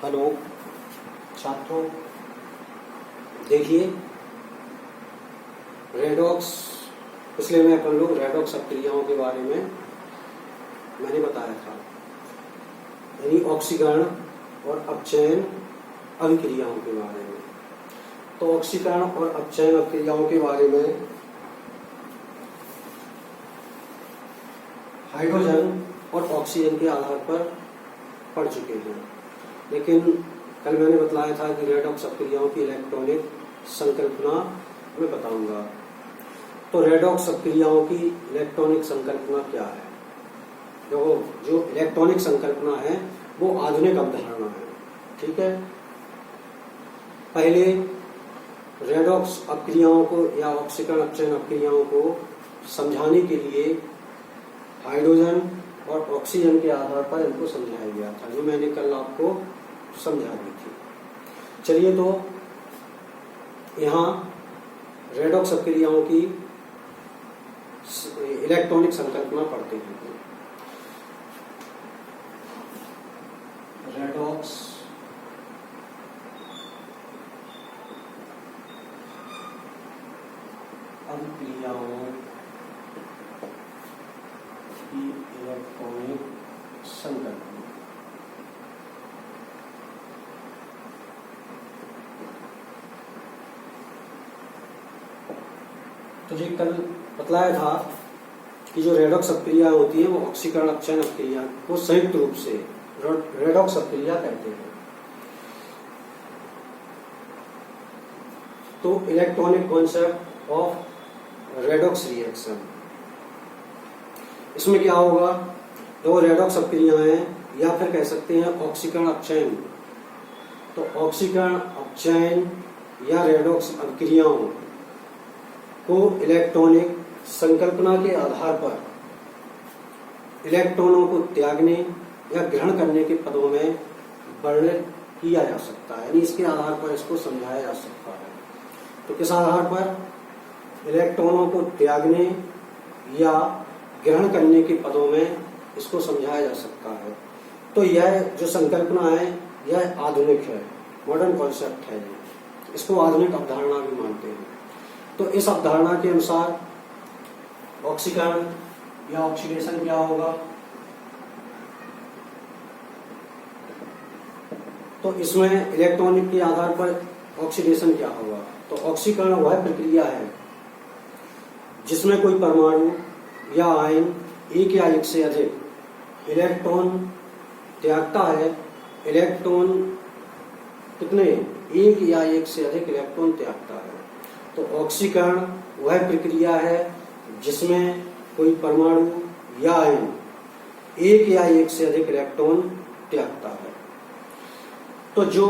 Hello छात्रों, देखिए redox पिछले में अपन लोग रेडॉक्स अभिक्रियाओं के बारे में मैंने बताया था, यानी ऑक्सीकरण और अपचयन अभिक्रियाओं के बारे में। तो ऑक्सीकरण और अपचयन अभिक्रियाओं के बारे में हाइड्रोजन और ऑक्सीजन के आधार पर पढ़ चुके हैं, लेकिन कल मैंने बतलाया था कि रेडॉक्स अभिक्रियाओं की इलेक्ट्रॉनिक संकल्पना मैं बताऊंगा। तो रेडॉक्स अभिक्रियाओं की इलेक्ट्रॉनिक संकल्पना क्या है? जो इलेक्ट्रॉनिक संकल्पना है वो आधुनिक अवधारणा है, ठीक है। पहले रेडॉक्स अभिक्रियाओं को या ऑक्सीकरण अपचयन अभिक्रियाओं को समझाने के लिए हाइड्रोजन और ऑक्सीजन के आधार पर इनको समझाया गया था, जो मैंने कल आपको समझा दी थी। चलिए तो यहाँ रेडॉक्स अभिक्रियाओं की इलेक्ट्रॉनिक संकल्पना पढ़ते हैं। रेडॉक्स अभिक्रियाओं की इलेक्ट्रॉनिक संकल्पना। तो जी कल बतलाया था कि जो रेडॉक्स अभिक्रिया होती है वो ऑक्सीकरण अपचयन अभिक्रिया को संयुक्त रूप से रेडॉक्स अभिक्रिया कहते हैं। तो electronic concept of redox reaction, इसमें क्या होगा? तो रेडॉक्स अभिक्रियाएं या फिर कह सकते हैं ऑक्सीकरण अपचयन। तो ऑक्सीकरण अपचयन या रेडॉक्स अभिक्रियाओं को इलेक्ट्रॉनिक संकल्पना के आधार पर इलेक्ट्रॉनों को त्यागने या ग्रहण करने के पदों में वर्णित किया जा सकता है, यानी इसके आधार पर इसको समझाया जा सकता है। तो किस आधार पर? इलेक्ट्रॉनों को त्यागने या ग्रहण करने के पदों में इसको समझाया जा सकता है। तो यह जो संकल्पना है यह आधुनिक है, मॉडर्न कॉन्सेप्ट है, इसको आधुनिक अवधारणा भी मानते हैं। तो इस अवधारणा के अनुसार ऑक्सीकरण या ऑक्सीडेशन क्या होगा? तो इसमें इलेक्ट्रॉनिक के आधार पर ऑक्सीडेशन क्या होगा? तो ऑक्सीकरण वह प्रक्रिया है जिसमें कोई परमाणु या आयन एक या एक से अधिक इलेक्ट्रॉन त्यागता है। इलेक्ट्रॉन कितने? एक या एक से अधिक इलेक्ट्रॉन त्यागता है। तो ऑक्सीकरण वह प्रक्रिया है जिसमें कोई परमाणु या आयन एक या एक से अधिक इलेक्ट्रॉन त्यागता है। तो जो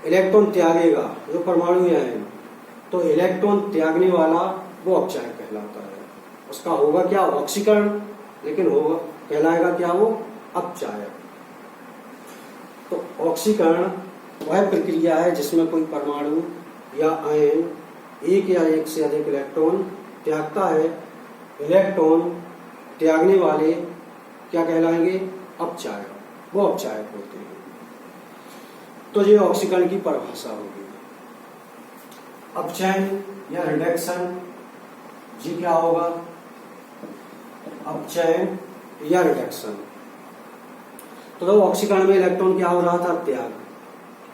इलेक्ट्रॉन त्यागेगा, जो परमाणु या आयन, तो इलेक्ट्रॉन त्यागने वाला वो अपचायक कहलाता है। उसका होगा क्या? ऑक्सीकरण, लेकिन होगा कहलाएगा क्या? वो अपचायक। तो ऑक्सीकरण वह प्रक्रिया है जिसमें कोई परमाणु या आयन एक या एक से अधिक इलेक्ट्रॉन त्यागता है। इलेक्ट्रॉन त्यागने वाले क्या कहलाएंगे? अपचायक, वो अपचायक होते हैं। तो ये ऑक्सीकरण की परिभाषा होगी। अपचयन या रिडक्शन जी क्या होगा? अपचयन या रिडक्शन। तो ऑक्सीकरण में इलेक्ट्रॉन क्या हो रहा था? त्याग।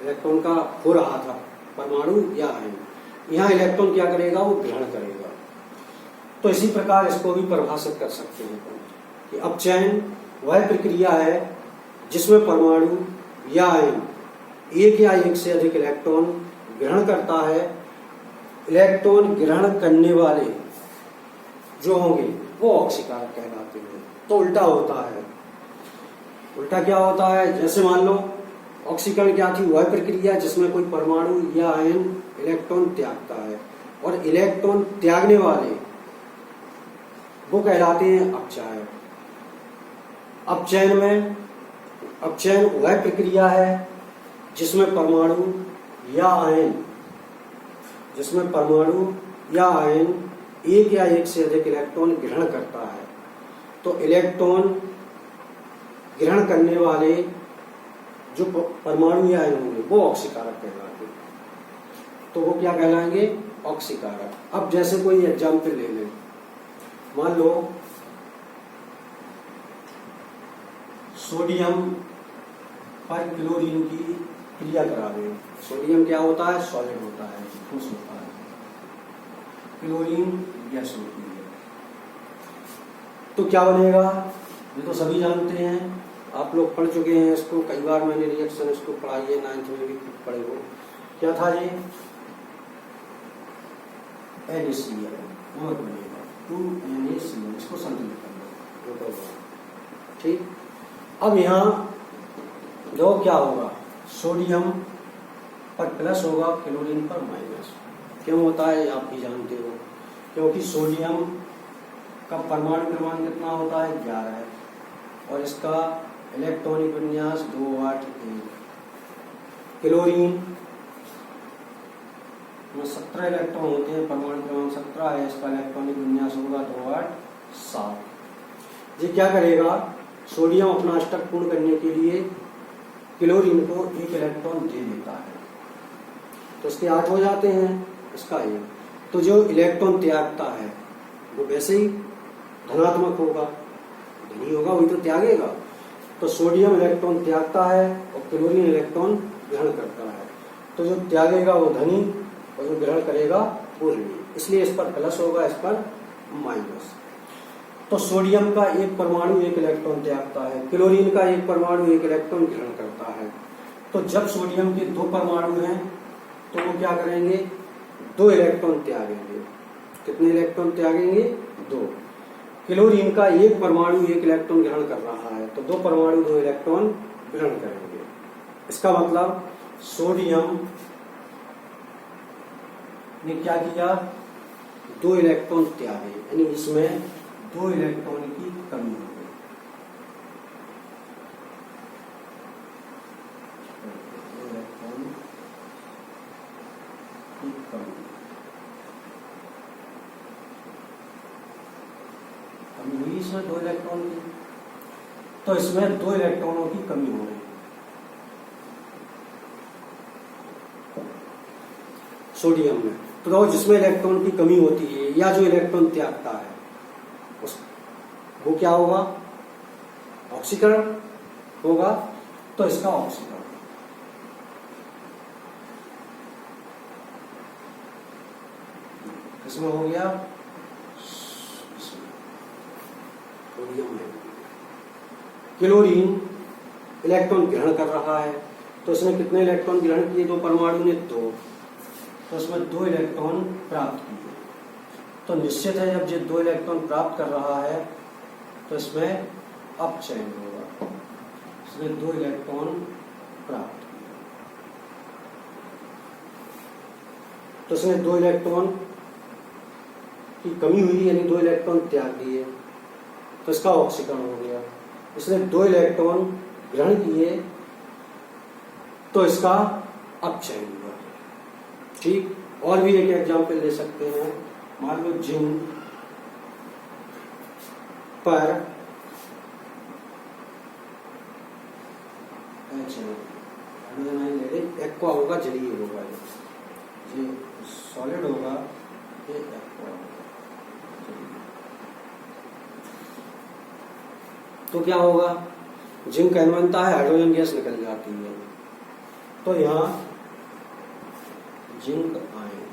इलेक्ट्रॉन का हो रहा था परमाणु या आयन। यहाँ इलेक्ट्रॉन क्या करेगा? वो ग्रहण करेगा। तो इसी प्रकार इसको भी परिभाषित कर सकते हैं कि अपचयन वह प्रक्रिया है जिसमें परमाणु या आयन एक या एक से अधिक इलेक्ट्रॉन ग्रहण करता है। इलेक्ट्रॉन ग्रहण करने वाले जो होंगे वो ऑक्सीकारक कहलाते हैं। तो उल्टा होता है। उल्टा क्या होता है? जैसे मान लो ऑक्सीकरण क्या थी? वह प्रक्रिया जिसमें कोई परमाणु या आयन इलेक्ट्रॉन त्यागता है, और इलेक्ट्रॉन त्यागने वाले वो कहलाते हैं अपचायक। अपचयन वह प्रक्रिया है जिसमें परमाणु या आयन एक या एक से अधिक इलेक्ट्रॉन ग्रहण करता है। तो इलेक्ट्रॉन ग्रहण करने वाले जो परमाणु या आयन होंगे वो ऑक्सीकारक कहलाते हैं। तो वो क्या कहलाएंगे? ऑक्सीकारक। अब जैसे कोई एग्जाम्पल ले लें, मान लो सोडियम पर क्लोरीन की क्रिया करा दें। सोडियम क्या होता है? सॉलिड होता है, ठोस होता है। क्लोरीन गैस होती है। तो क्या बनेगा? ये तो सभी जानते हैं, आप लोग पढ़ चुके हैं इसको, कई बार मैंने रिएक्शन इसको पढ़ाई है, 9th में भी पढ़े हो। क्या था ये? NaCl नमक बनेगा, 2NaCl, इसको संतुलित कर लो। ठीक। अब यहाँ दो क्या होगा? सोडियम पर प्लस होगा, क्लोरीन पर माइनस। क्यों होता है आप भी जानते हो, क्योंकि सोडियम का परमाणु क्रमांक कितना होता है? 11 है, और इसका इलेक्ट्रॉनिक विन्यास 2 8 1। क्लोरीन में 17 इलेक्ट्रॉन होते हैं, परमाणु क्रमांक 17 है, इसका इलेक्ट्रॉनिक विन्यास होगा 2 8 7। ये क्या करेगा? सोडियम अपना अष्टक पूर्ण करने के लिए क्लोरीन को 1 इलेक्ट्रॉन दे देता है, तो इसके 8 हो जाते हैं, इसका 1। तो जो इलेक्ट्रॉन त्यागता है वो वैसे ही धनात्मक होगा, धनी होगा, वही तो त्यागेगा। तो सोडियम इलेक्ट्रॉन त्यागता है और क्लोरीन इलेक्ट्रॉन ग्रहण करता है। तो जो त्यागेगा वो धनी और जो ग्रहण करेगा वो ऋणी, इसलिए इस पर प्लस होगा, इस पर माइनस। तो सोडियम का एक परमाणु 1 इलेक्ट्रॉन त्यागता है, क्लोरीन का एक परमाणु 1 इलेक्ट्रॉन ग्रहण करता है। तो जब सोडियम के 2 परमाणु हैं तो वो क्या करेंगे? 2 इलेक्ट्रॉन त्यागेंगे। कितने इलेक्ट्रॉन त्यागेंगे? 2। क्लोरीन का एक परमाणु 1 इलेक्ट्रॉन ग्रहण कर रहा है, तो 2 परमाणु 2 इलेक्ट्रॉन ग्रहण करेंगे। इसका मतलब सोडियम ने क्या किया? 2 इलेक्ट्रॉन त्यागे, यानी इसमें 2 इलेक्ट्रॉन की कमी हो गई। 2 इलेक्ट्रॉन की कमी हुई इसमें 2 इलेक्ट्रॉन की, तो इसमें 2 इलेक्ट्रॉनों की कमी हो रही सोडियम में। तो जिसमें इलेक्ट्रॉन की कमी होती है या जो इलेक्ट्रॉन त्यागता है वो क्या होगा? ऑक्सीकरण होगा। तो इसका ऑक्सीकरण, इसमें हो गया सोडियम में। क्लोरीन इलेक्ट्रॉन ग्रहण कर रहा है, तो इसने कितने इलेक्ट्रॉन ग्रहण किए? 2 परमाणु ने 2, तो इसमें 2 इलेक्ट्रॉन प्राप्त किए। तो निश्चित है जब ये 2 इलेक्ट्रॉन प्राप्त कर रहा है तो इसमें अपचयन होगा, इसने 2 इलेक्ट्रॉन प्राप्त किए, तो इसने 2 इलेक्ट्रॉन की कमी हुई, यानी 2 इलेक्ट्रॉन त्याग दिए, तो इसका ऑक्सीकरण हो गया। इसने 2 इलेक्ट्रॉन ग्रहण किए, तो इसका अपचयन हुआ। ठीक। और भी एक एग्जाम्पल ले सकते हैं, मान लो जिंक पर एक्वा होगा, जलीय होगा, ये सॉलिड होगा, ये एक्वा होगा। तो क्या होगा? जिंक आयन बनता है, हाइड्रोजन गैस निकल जाती है, तो यहाँ जिंक आयन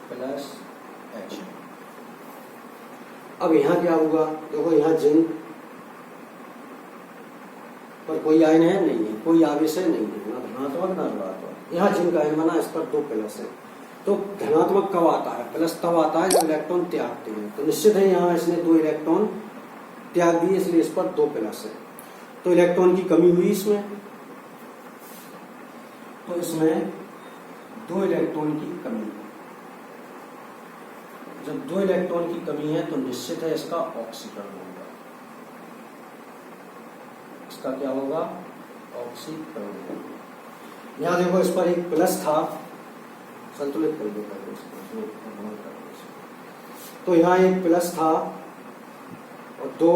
प्लस H। अब यहाँ क्या होगा? देखो यहाँ जिंक पर कोई आयन है नहीं है, कोई आवेश है नहीं है, ना धनात्मक ना ऋणात्मक। यहाँ जिंक आयन बना, इस पर 2 प्लस है। तो धनात्मक कब आता है? प्लस तब आता है जब इलेक्ट्रॉन त्यागते हैं। तो निश्चित है यहाँ इसने 2 इलेक्ट्रॉन त्याग दिए, इसलिए इस पर 2 प्लस है। तो इलेक्ट्रॉन की कमी हुई इसमें, तो इसमें 2 इलेक्ट्रॉन की कमी है। जब 2 इलेक्ट्रॉन की कमी है तो निश्चित है इसका ऑक्सीकरण होगा। इसका क्या होगा? ऑक्सीकरण होगा। यहाँ देखो इस पर एक प्लस था, संतुलित कर दो पहले इसको। तो यहाँ एक प्लस था और 2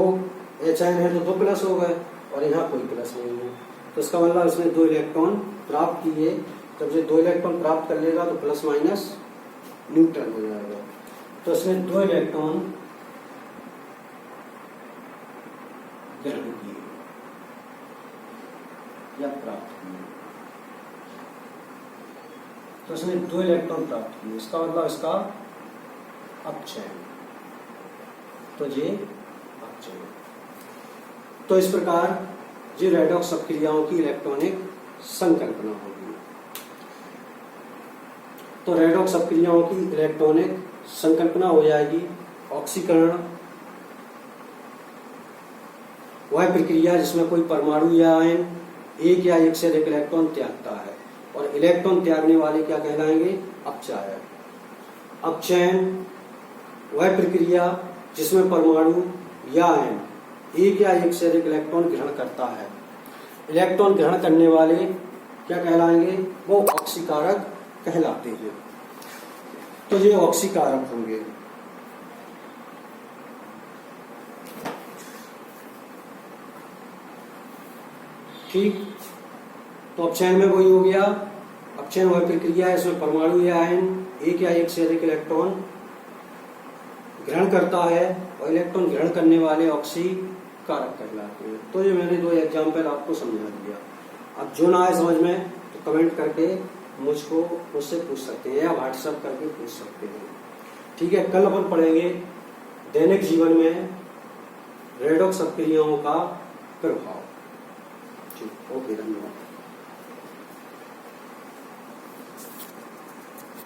H आयन है तो 2 प्लस हो गए और यहाँ कोई प्लस नहीं है, तो इसका मतलब इसने 2 इलेक्ट्रॉन प्राप्त किए। जब ये 2 इलेक्ट्रॉन प्राप्त कर लेगा तो प्लस माइनस न्यूट्रल हो जाएगा। तो इसने 2 इलेक्ट्रॉन ग्रहण किए या प्राप्त किए, तो इसने 2 इलेक्ट्रॉन प्राप्त किए, इसका मतलब इसका अपचयन, तो ये अपचयन। तो इस प्रकार ये रेडॉक्स अपक्रियाओं की इलेक्ट्रॉनिक संकल्पना होगी। तो रेडॉक्स अपक्रियाओं की इलेक्ट्रॉनिक संकल्पना हो जाएगी। ऑक्सीकरण वह प्रक्रिया जिसमें कोई परमाणु या आयन एक या एक से अधिक इलेक्ट्रॉन त्यागता है, और इलेक्ट्रॉन त्यागने वाले क्या कहलाएंगे? अपचायक। अपचयन वह प्रक्रिया जिसमें परमाणु या आयन एक या एक से अधिक इलेक्ट्रॉन ग्रहण करता है। इलेक्ट्रॉन ग्रहण करने वाले क्या कहलाएंगे? वो ऑक्सीकारक कहलाते हैं। तो ये ऑक्सीकारक होंगे। ठीक, तो अपचयन में वही हो गया। अपचयन वह प्रक्रिया है इसमें परमाणु या आयन एक या एक से अधिक इलेक्ट्रॉन ग्रहण करता है, और इलेक्ट्रॉन ग्रहण करने वाले ऑक्सीकारक कहलाते हैं। तो ये मैंने 2 एग्जाम्पल आपको समझा दिया। अब जो ना आए समझ में तो कमेंट करके मुझसे पूछ सकते हैं या व्हाट्सएप करके पूछ सकते हैं। ठीक है, कल अपन पढ़ेंगे दैनिक जीवन में रेडॉक्स अपक्रियाओं का प्रभाव। ठीक, ओके, धन्यवाद।